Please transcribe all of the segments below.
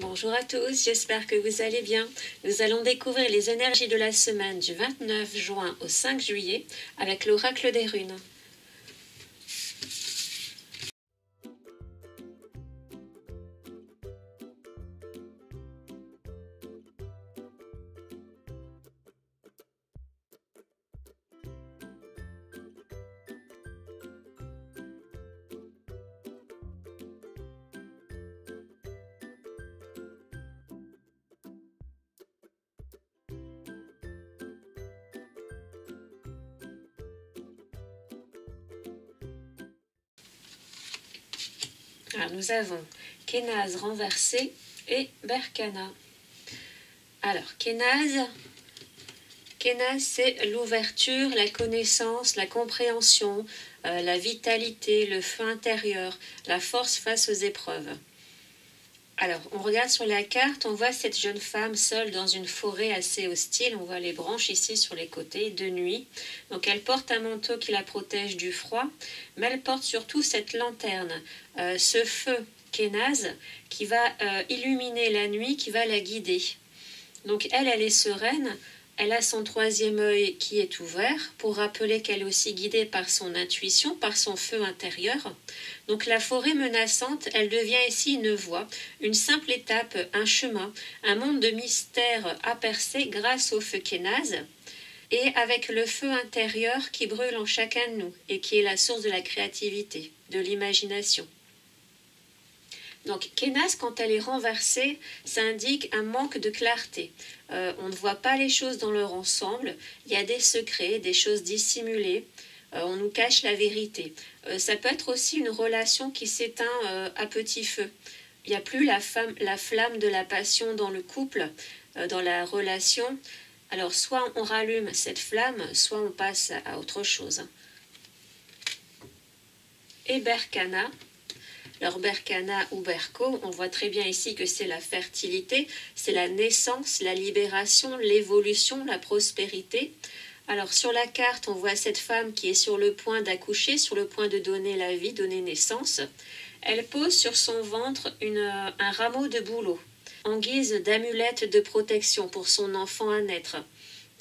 Bonjour à tous, j'espère que vous allez bien. Nous allons découvrir les énergies de la semaine du 29 juin au 5 juillet avec l'oracle des runes. Alors, nous avons Kénaz renversé et Berkana. Alors, Kénaz, c'est l'ouverture, la connaissance, la compréhension, la vitalité, le feu intérieur, la force face aux épreuves. Alors, on regarde sur la carte, on voit cette jeune femme seule dans une forêt assez hostile. On voit les branches ici sur les côtés, de nuit. Donc, elle porte un manteau qui la protège du froid, mais elle porte surtout cette lanterne, ce feu Kénaz, qui va illuminer la nuit, qui va la guider. Donc, elle est sereine. Elle a son troisième œil qui est ouvert pour rappeler qu'elle est aussi guidée par son intuition, par son feu intérieur. Donc la forêt menaçante, elle devient ici une voie, une simple étape, un chemin, un monde de mystère à percer grâce au feu Kénaz et avec le feu intérieur qui brûle en chacun de nous et qui est la source de la créativité, de l'imagination. Donc, Kénaz, quand elle est renversée, ça indique un manque de clarté. On ne voit pas les choses dans leur ensemble. Il y a des secrets, des choses dissimulées. On nous cache la vérité. Ça peut être aussi une relation qui s'éteint à petit feu. Il n'y a plus la flamme de la passion dans le couple, dans la relation. Alors, soit on rallume cette flamme, soit on passe à autre chose. Et Berkana. Alors Berkana ou Berko, on voit très bien ici que c'est la fertilité, c'est la naissance, la libération, l'évolution, la prospérité. Alors sur la carte, on voit cette femme qui est sur le point d'accoucher, sur le point de donner la vie, donner naissance. Elle pose sur son ventre un rameau de bouleau en guise d'amulette de protection pour son enfant à naître.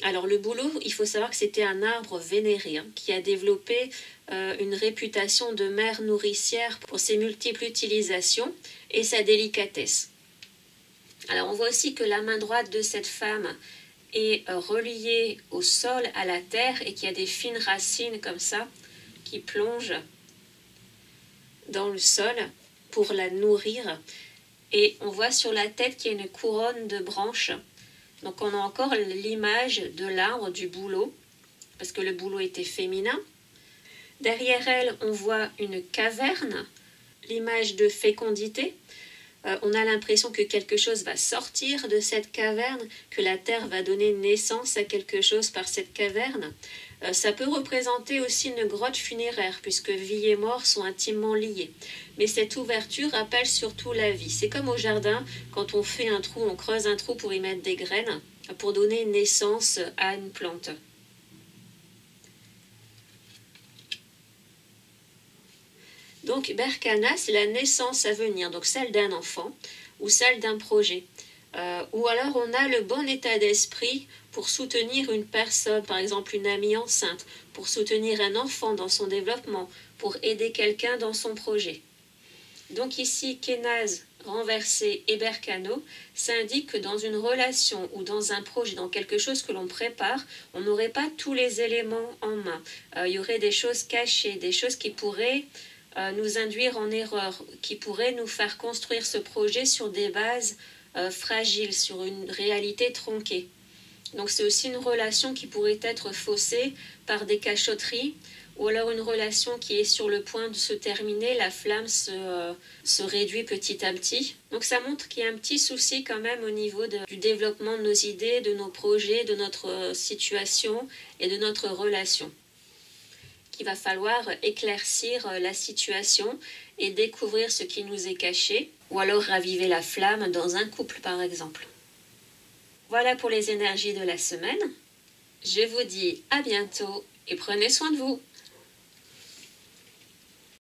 Alors le bouleau, il faut savoir que c'était un arbre vénéré qui a développé une réputation de mère nourricière pour ses multiples utilisations et sa délicatesse. Alors on voit aussi que la main droite de cette femme est reliée au sol, à la terre, et qu'il y a des fines racines comme ça qui plongent dans le sol pour la nourrir. Et on voit sur la tête qu'il y a une couronne de branches. Donc on a encore l'image de l'arbre, du bouleau, parce que le bouleau était féminin. Derrière elle, on voit une caverne, l'image de fécondité. On a l'impression que quelque chose va sortir de cette caverne, que la terre va donner naissance à quelque chose par cette caverne. Ça peut représenter aussi une grotte funéraire, puisque vie et mort sont intimement liées. Mais cette ouverture rappelle surtout la vie. C'est comme au jardin, quand on fait un trou, on creuse un trou pour y mettre des graines, pour donner naissance à une plante. Donc Berkana, c'est la naissance à venir, donc celle d'un enfant ou celle d'un projet. Ou alors on a le bon état d'esprit pour soutenir une personne, par exemple une amie enceinte, pour soutenir un enfant dans son développement, pour aider quelqu'un dans son projet. Donc ici, Kénaz renversé et Berkano, ça indique que dans une relation ou dans un projet, dans quelque chose que l'on prépare, on n'aurait pas tous les éléments en main. Il y aurait des choses cachées, des choses qui pourraient nous induire en erreur, qui pourraient nous faire construire ce projet sur des bases fragiles, sur une réalité tronquée. Donc c'est aussi une relation qui pourrait être faussée par des cachotteries, ou alors une relation qui est sur le point de se terminer, la flamme se réduit petit à petit. Donc ça montre qu'il y a un petit souci quand même au niveau du développement de nos idées, de nos projets, de notre situation et de notre relation. Qu'il va falloir éclaircir la situation et découvrir ce qui nous est caché, ou alors raviver la flamme dans un couple par exemple. Voilà pour les énergies de la semaine. Je vous dis à bientôt et prenez soin de vous.